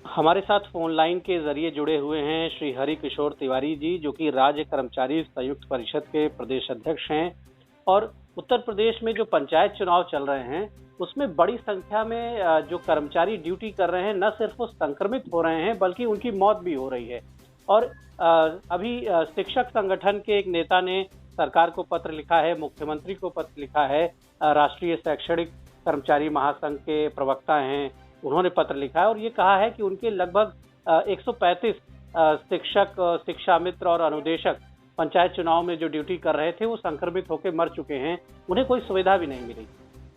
हमारे साथ phone line के जरिए जुड़े हुए हैं श्री हरि किशोर तिवारी जी, जो कि राज्य कर्मचारी संयुक्त परिषद के प्रदेश अध्यक्ष हैं। और उत्तर प्रदेश में जो पंचायत चुनाव चल रहे हैं उसमें बड़ी संख्या में जो कर्मचारी ड्यूटी कर रहे हैं, न सिर्फ वो संक्रमित हो रहे हैं बल्कि उनकी मौत भी हो रही है। और अभी शिक्षक संगठन के एक नेता ने सरकार को पत्र लिखा है, मुख्यमंत्री को पत्र लिखा है। राष्ट्रीय शैक्षणिक कर्मचारी महासंघ के प्रवक्ता हैं, उन्होंने पत्र लिखा है और ये कहा है कि उनके लगभग 135 शिक्षक, शिक्षा मित्र और अनुदेशक पंचायत चुनाव में जो ड्यूटी कर रहे थे वो संक्रमित होकर मर चुके हैं, उन्हें कोई सुविधा भी नहीं मिली।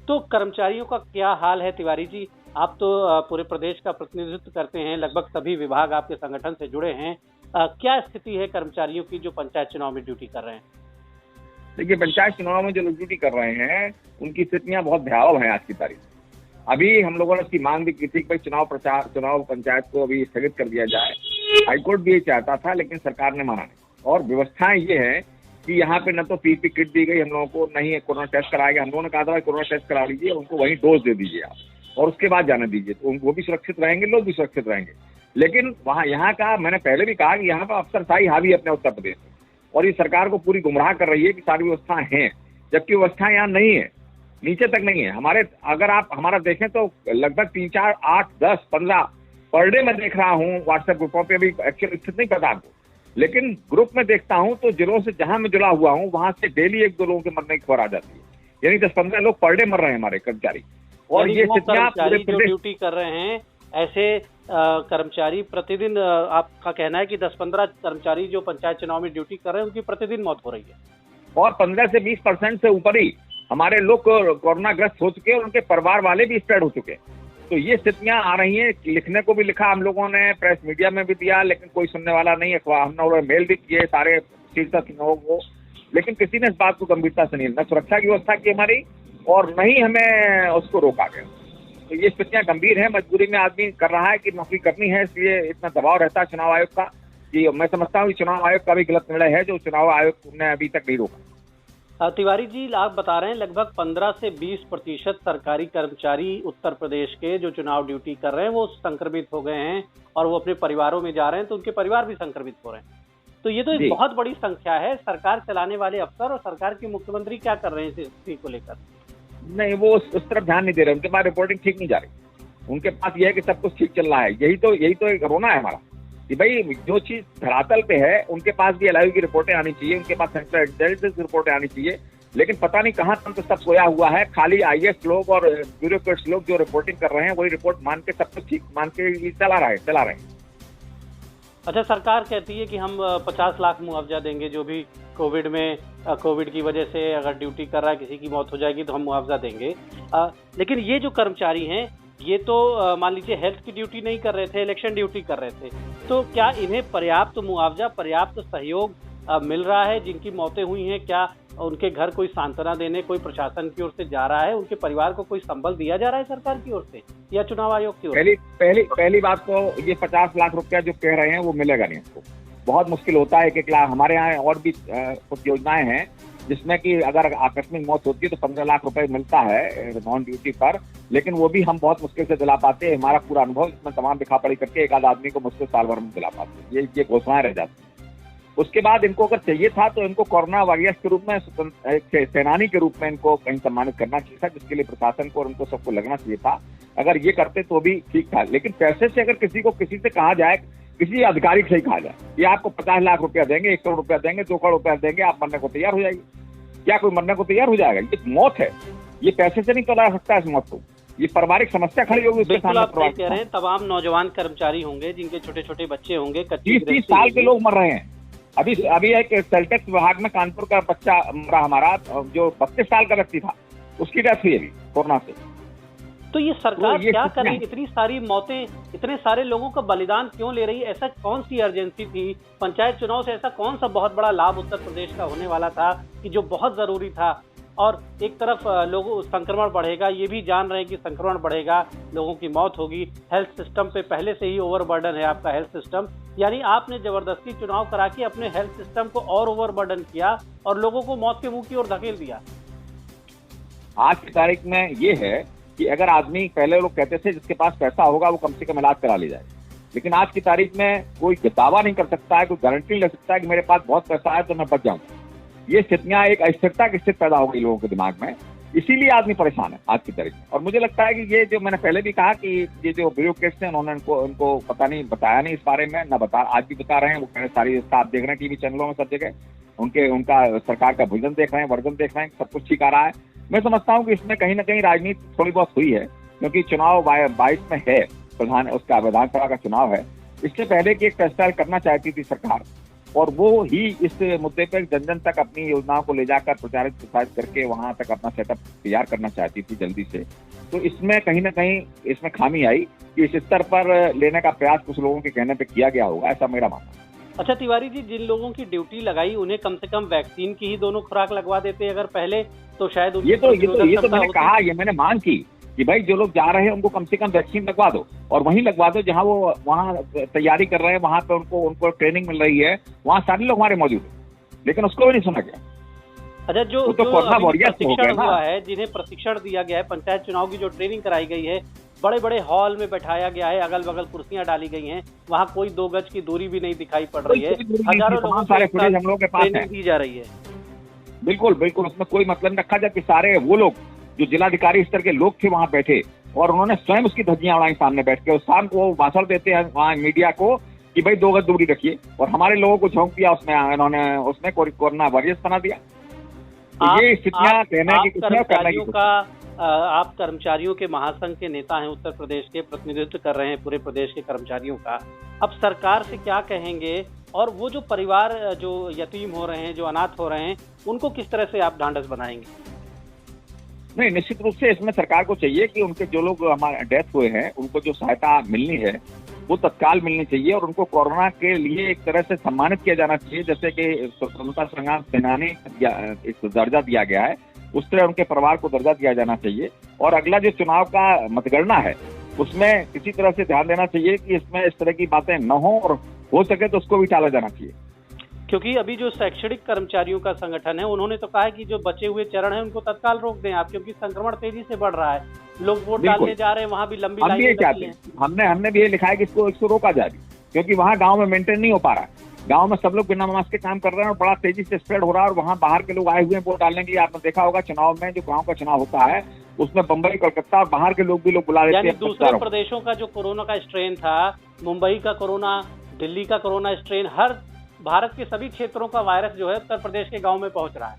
तो कर्मचारियों का क्या हाल है तिवारी जी? आप तो पूरे प्रदेश का प्रतिनिधित्व करते हैं, लगभग सभी विभाग आपके संगठन से जुड़े हैं। क्या स्थिति है कर्मचारियों की जो पंचायत चुनाव में ड्यूटी कर रहे हैं? देखिए, पंचायत चुनाव में जो लोग ड्यूटी कर रहे हैं उनकी स्थितियां बहुत भयावह हैं आज की तारीख। अभी हम लोगों ने इसकी मांग भी की थी कि चुनाव पंचायत को अभी स्थगित कर दिया जाए। हाईकोर्ट भी ये चाहता था, लेकिन सरकार ने माना नहीं। और व्यवस्थाएं ये है कि यहाँ पे न तो पीपी किट दी गई हम लोगों को, नहीं कोरोना टेस्ट कराया गया। हम लोगों ने कहा था कोरोना टेस्ट करा लीजिए, उनको वहीं डोज दे दीजिए आप और उसके बाद जाने दीजिए, तो वो भी सुरक्षित रहेंगे, लोग भी सुरक्षित रहेंगे। लेकिन वहाँ यहाँ का, मैंने पहले भी कहा कि यहाँ पर अफसरशाही हावी है अपने उत्तर प्रदेश में, और ये सरकार को पूरी गुमराह कर रही है कि सारी व्यवस्थाएं हैं, जबकि व्यवस्थाएं यहाँ नहीं है, नीचे तक नहीं है। हमारे अगर आप हमारा देखें तो लगभग 3, 4, 8, 10, 15 पर डे मैं देख रहा हूँ व्हाट्सएप ग्रुपों पे। भी एक्चुअल स्थिति नहीं पता आपको, लेकिन ग्रुप में देखता हूँ तो जिलों से जहां मैं जुड़ा हुआ हूँ वहां से डेली 1-2 लोगों के मरने की खबर आ जाती है। यानी 10-15 लोग पर डे मर रहे हैं हमारे कर्मचारी। और ये स्थितियां पूरे जो ड्यूटी कर रहे हैं ऐसे कर्मचारी प्रतिदिन, आपका कहना है कि 10-15 कर्मचारी जो पंचायत चुनाव में ड्यूटी कर रहे हैं उनकी प्रतिदिन मौत हो रही है, और 15 से 20% से ऊपर ही हमारे लोग कोरोना ग्रस्त हो चुके हैं और उनके परिवार वाले भी स्प्रेड हो चुके हैं। तो ये स्थितियां आ रही हैं। लिखने को भी लिखा हम लोगों ने, प्रेस मीडिया में भी दिया, लेकिन कोई सुनने वाला नहीं। हमने मेल भी किए सारे शीर्षक लोगों को, लेकिन किसी ने इस बात को गंभीरता से नहीं, न सुरक्षा की व्यवस्था की हमारी और न ही हमें उसको रोका गया। तो ये स्थितियां गंभीर है। मजबूरी में आदमी कर रहा है कि नौकरी करनी है, इसलिए इतना दबाव रहता है चुनाव आयोग का कि मैं समझता हूँ कि चुनाव आयोग का भी गलत निर्णय है जो चुनाव आयोग ने अभी तक नहीं रोका। तिवारी जी, आप बता रहे हैं लगभग 15 से 20% सरकारी कर्मचारी उत्तर प्रदेश के जो चुनाव ड्यूटी कर रहे हैं वो संक्रमित हो गए हैं और वो अपने परिवारों में जा रहे हैं, तो उनके परिवार भी संक्रमित हो रहे हैं। तो ये तो एक बहुत बड़ी संख्या है। सरकार चलाने वाले अफसर और सरकार के मुख्यमंत्री क्या कर रहे हैं इस स्थिति को लेकर? नहीं, वो उस तरफ ध्यान नहीं दे रहे। उनके पास रिपोर्टिंग ठीक नहीं जा रही। उनके पास यह है कि सब कुछ ठीक चल रहा है। यही तो एक रोना है हमारा कि भाई जो चीज धरातल पे है उनके पास भी एलआईयू की रिपोर्टें आनी चाहिए, उनके पास सेंट्रल इंटेलिजेंस की रिपोर्टें आनी चाहिए, लेकिन पता नहीं कहाँ तंत्र सब सोया हुआ है। खाली आईएएस लोग और ब्यूरोक्रेट्स लोग जो रिपोर्टिंग कर रहे हैं वही रिपोर्ट मान के सब कुछ ठीक मान के चला रहे हैं। अच्छा, सरकार कहती है कि हम 50 लाख मुआवजा देंगे, जो भी कोविड की वजह से अगर ड्यूटी कर रहा है, किसी की मौत हो जाएगी तो हम मुआवजा देंगे। लेकिन ये जो कर्मचारी हैं ये तो मान लीजिए हेल्थ की ड्यूटी नहीं कर रहे थे, इलेक्शन ड्यूटी कर रहे थे, तो क्या इन्हें पर्याप्त मुआवजा, पर्याप्त सहयोग मिल रहा है? जिनकी मौतें हुई हैं, क्या उनके घर कोई सांत्वना देने कोई प्रशासन की ओर से जा रहा है? उनके परिवार को कोई संबल दिया जा रहा है सरकार की ओर से या चुनाव आयोग की ओर से? पहली बात तो ये 50 लाख रुपया जो कह रहे हैं वो मिलेगा नहीं हमको। बहुत मुश्किल होता है। 1-1 लाख हमारे यहाँ और भी कुछ योजनाएं हैं जिसमें कि अगर आकस्मिक मौत होती है तो 15 लाख रुपए मिलता है नॉन ड्यूटी पर, लेकिन वो भी हम बहुत मुश्किल से दिला पाते हैं। हमारा पूरा अनुभव इसमें तमाम लिखा पढ़ी करके एक आध आदमी को मुश्किल साल भर में दिला पाते हैं। ये घोषणाएं रह जाती हैं। उसके बाद इनको अगर चाहिए था तो इनको कोरोना वॉरियर्स के रूप में, एक सेनानी के रूप में इनको कहीं सम्मानित करना चाहिए था, जिसके लिए प्रशासन को और उनको सबको लगना चाहिए था। अगर ये करते तो भी ठीक था। लेकिन पैसे से अगर किसी से कहा जाए, किसी अधिकारी से ही कहा जाए कि आपको 50 लाख रुपया देंगे, 1 करोड़ रुपया देंगे, 2 करोड़ रुपया देंगे, आप मरने को तैयार हो जाइए, क्या कोई मरने को तैयार हो जाएगा? ये मौत है, ये पैसे से नहीं टला सकता है इस मौत को। ये पारिवारिक समस्या खड़ी होगी उसके सामने। आप कह रहे हैं तमाम नौजवान कर्मचारी होंगे जिनके छोटे छोटे बच्चे होंगे, 30 साल के लोग मर रहे हैं। अभी एक सेलटेक्स विभाग में कानपुर का बच्चा मरा हमारा, जो 32 साल का व्यक्ति था, उसकी डेथ हुई अभी कोरोना से। तो ये सरकार क्या कर रही? इतनी सारी मौतें, इतने सारे लोगों का बलिदान क्यों ले रही है? ऐसा कौन सी अर्जेंसी थी? पंचायत चुनाव से ऐसा कौन सा बहुत बड़ा लाभ उत्तर प्रदेश का होने वाला था कि जो बहुत जरूरी था? और एक तरफ लोगों संक्रमण बढ़ेगा, ये भी जान रहे हैं कि संक्रमण बढ़ेगा, लोगों की मौत होगी। हेल्थ सिस्टम पे पहले से ही ओवरबर्डन है आपका हेल्थ सिस्टम, यानी आपने जबरदस्ती चुनाव करा के अपने हेल्थ सिस्टम को और ओवरबर्डन किया और लोगों को मौत के मुंह की ओर धकेल दिया। आज की तारीख में ये है कि अगर आदमी, पहले लोग कहते थे जिसके पास पैसा होगा वो कम से कम इलाज करा ले जाए, लेकिन आज की तारीख में कोई दावा नहीं कर सकता है, कोई गारंटी नहीं ले सकता है कि मेरे पास बहुत पैसा है तो मैं बच जाऊंगा। ये स्थितियां, एक अस्थिरता की स्थिति पैदा हो गई लोगों के दिमाग में, इसीलिए आदमी परेशान है आज की तारीख में। और मुझे लगता है कि ये जो मैंने पहले भी कहा कि ये जो ब्यूरोक्रेट्स हैं, उन्होंने उनको पता नहीं, बताया नहीं इस बारे में, आज भी बता रहे हैं। वो सारी आप देख रहे हैं टीवी चैनलों में सब जगह उनका सरकार का विजन देख रहे हैं, वर्जन देख रहे हैं, सब कुछ ठीक आ रहा है। मैं समझता हूँ कि इसमें कहीं ना कहीं राजनीति थोड़ी बहुत हुई है, क्योंकि चुनाव 22 में है, उसका विधानसभा का चुनाव है। इससे पहले की एक फैसला करना चाहती थी सरकार, और वो ही इस मुद्दे पर जन जन तक अपनी योजनाओं को ले जाकर प्रचारित प्रसारित करके वहां तक अपना सेटअप तैयार करना चाहती थी जल्दी से। तो इसमें कहीं ना कहीं इसमें खामी आई कि इस स्तर पर लेने का प्रयास कुछ लोगों के कहने पे किया गया होगा, ऐसा मेरा मानना है। अच्छा तिवारी जी, जिन लोगों की ड्यूटी लगाई उन्हें कम से कम वैक्सीन की ही दोनों खुराक लगवा देते अगर पहले, तो शायद ये तो मैंने कहा, ये मैंने मांग की कि भाई जो लोग जा रहे हैं उनको कम से कम वैक्सीन लगवा दो, और वहीं लगवा दो जहां वो वहां तैयारी कर रहे हैं, वहां पे उनको ट्रेनिंग मिल रही है, वहां सारे लोग हमारे मौजूद हैं, लेकिन उसको भी नहीं सुना गया। अच्छा, जो प्रशिक्षण हुआ है, जिन्हें प्रशिक्षण दिया गया है, पंचायत चुनाव की जो ट्रेनिंग कराई गई है, बड़े बड़े हॉल में बैठाया गया है, अगल बगल कुर्सियां डाली गई हैं, वहाँ कोई 2 गज की दूरी भी नहीं दिखाई पड़ रही है, हजारों लोगों को हम लोग के पास ट्रेनिंग दी जा रही है। बिल्कुल बिल्कुल, उसमें कोई मतलब नहीं रखा, जबकि सारे वो लोग जो जिलाधिकारी स्तर के लोग थे वहां बैठे, और उन्होंने स्वयं उसकी धज्जियां उड़ाई सामने बैठ के। उस शाम को भाषण देते हैं वहाँ मीडिया को कि भाई 2 गज दूरी रखिए, और हमारे लोगों को झोंक दिया उसमें, इन्होंने उसमें कोरोना वॉरियर्स बना दिया। तो ये स्थितियां कहने की कुछ आप कर्मचारियों के महासंघ के नेता हैं, उत्तर प्रदेश के प्रतिनिधित्व कर रहे हैं पूरे प्रदेश के कर्मचारियों का, अब सरकार से क्या कहेंगे? और वो जो परिवार जो यतीम हो रहे हैं, जो अनाथ हो रहे हैं, उनको किस तरह से आप ढांढस बनाएंगे? नहीं, निश्चित रूप से इसमें सरकार को चाहिए कि उनके जो लोग हमारे डेथ हुए हैं उनको जो सहायता मिलनी है वो तत्काल मिलनी चाहिए, और उनको कोरोना के लिए एक तरह से सम्मानित किया जाना चाहिए, जैसे कि स्वतंत्रता संग्राम सेनानी दर्जा दिया गया है, उस तरह उनके परिवार को दर्जा दिया जाना चाहिए। और अगला जो चुनाव का मतगणना है उसमें किसी तरह से ध्यान देना चाहिए कि इसमें इस तरह की बातें न हो, और हो सके तो उसको भी टाला जाना चाहिए। क्योंकि अभी जो शैक्षणिक कर्मचारियों का संगठन है, उन्होंने तो कहा है कि जो बचे हुए चरण हैं उनको तत्काल रोक दें आप, क्योंकि संक्रमण तेजी से बढ़ रहा है, लोग वोट डालने जा रहे हैं, वहाँ भी लंबी लाइनें लगी हैं। हमने भी ये लिखा है कि इसको रोका जाए, क्योंकि वहाँ गाँव में मेंटेन नहीं हो पा रहा है। गाँव में सब लोग बिना मास्क के काम कर रहे हैं और बड़ा तेजी से स्प्रेड हो रहा है, और वहाँ बाहर के लोग आए हुए हैं वोट डालने के लिए। आपने देखा होगा चुनाव में, जो गाँव का चुनाव होता है उसमें बम्बई, कलकत्ता और बाहर के लोग भी बुला लेते हैं। दूसरे प्रदेशों का जो कोरोना का स्ट्रेन था, मुंबई का कोरोना, दिल्ली का कोरोना स्ट्रेन, हर भारत के सभी क्षेत्रों का वायरस जो है उत्तर प्रदेश के गांव में पहुंच रहा है,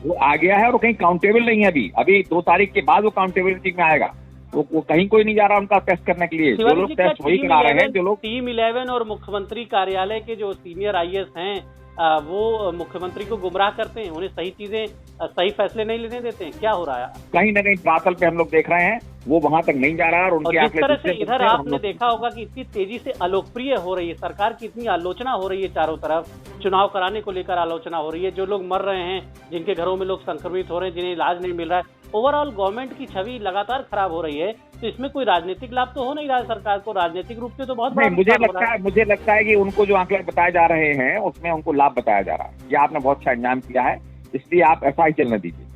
वो आ गया है, और वो कहीं काउंटेबल नहीं है। अभी 2 तारीख के बाद वो काउंटेबिलिटी में आएगा। वो कहीं कोई नहीं जा रहा उनका टेस्ट करने के लिए, जो लोग टेस्ट वही करा रहे हैं, जो लोग टीम 11 और मुख्यमंत्री कार्यालय के जो सीनियर IAS हैं, वो मुख्यमंत्री को गुमराह करते हैं, उन्हें सही चीजें, सही फैसले नहीं लेने देते हैं। क्या हो रहा है? कहीं ना कहीं पातल पे हम लोग देख रहे हैं, वो वहां तक नहीं जा रहा है, और उनके जिस तरह से इधर आपने देखा होगा कि इतनी तेजी से अलोकप्रिय हो रही है सरकार की, इतनी आलोचना हो रही है चारों तरफ, चुनाव कराने को लेकर आलोचना हो रही है, जो लोग मर रहे हैं, जिनके घरों में लोग संक्रमित हो रहे हैं, जिन्हें इलाज नहीं मिल रहा है, ओवरऑल गवर्नमेंट की छवि लगातार खराब हो रही है, तो इसमें कोई राजनीतिक लाभ तो हो नहीं रहा है सरकार को, राजनीतिक रूप से तो बहुत बड़ा। मुझे लगता है कि उनको जो आंकड़े बताए जा रहे हैं उसमें उनको लाभ बताया जा रहा है। ये आपने बहुत अच्छा इंतजाम किया है, इसलिए आप ऐसा ही चलने दीजिए,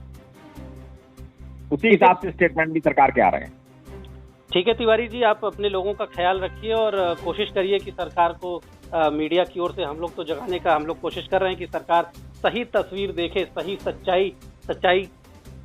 उसी हिसाब से स्टेटमेंट भी सरकार के आ रहे हैं। ठीक है तिवारी जी, आप अपने लोगों का ख्याल रखिए और कोशिश करिए कि सरकार को मीडिया की ओर से हम लोग तो जगाने का हम लोग कोशिश कर रहे हैं कि सरकार सही तस्वीर देखे, सही सच्चाई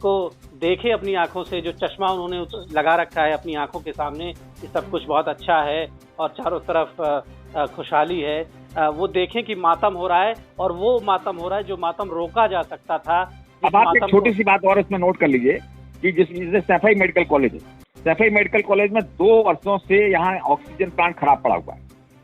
को देखे अपनी आंखों से। जो चश्मा उन्होंने लगा रखा है अपनी आंखों के सामने कि सब कुछ बहुत अच्छा है और चारों तरफ खुशहाली है, वो देखें कि मातम हो रहा है, और वो मातम हो रहा है जो मातम रोका जा सकता था। अब आप एक छोटी सी बात और इसमें नोट कर लीजिए कि जैसे सैफई मेडिकल कॉलेज है, सैफई मेडिकल कॉलेज में 2 वर्षों से यहाँ ऑक्सीजन प्लांट खराब पड़ा हुआ है।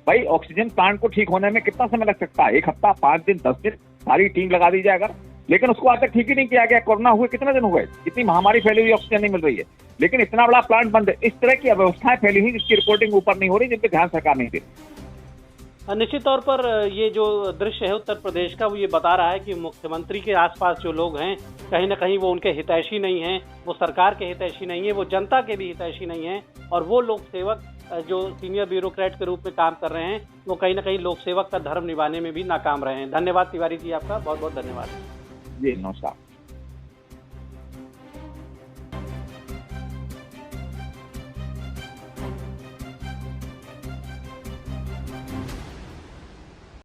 भाई ऑक्सीजन प्लांट को ठीक होने में कितना समय लग सकता है? 1 हफ्ता, 5 दिन, 10 दिन, सारी टीम लगा दी जाए अगर, लेकिन उसको आज तक ठीक ही नहीं किया गया। कोरोना हुए कितने दिन हुए, इतनी महामारी फैली हुई, ऑक्सीजन नहीं मिल रही है, लेकिन इतना बड़ा प्लांट बंद है। इस तरह की अव्यवस्थाएं फैली हुई जिसकी रिपोर्टिंग ऊपर नहीं हो रही, जिन पे ध्यान सरकार नहीं दे रही। निश्चित तौर पर ये जो दृश्य है उत्तर प्रदेश का, वो ये बता रहा है कि मुख्यमंत्री के आसपास जो लोग हैं कहीं ना कहीं वो उनके हितैषी नहीं हैं, वो सरकार के हितैषी नहीं है, वो जनता के भी हितैषी नहीं है, और वो लोक सेवक जो सीनियर ब्यूरोक्रेट के रूप में काम कर रहे हैं, वो कहीं ना कहीं लोक सेवक का धर्म निभाने में भी नाकाम रहे हैं। धन्यवाद तिवारी जी, आपका बहुत बहुत धन्यवाद। जी नमस्कार।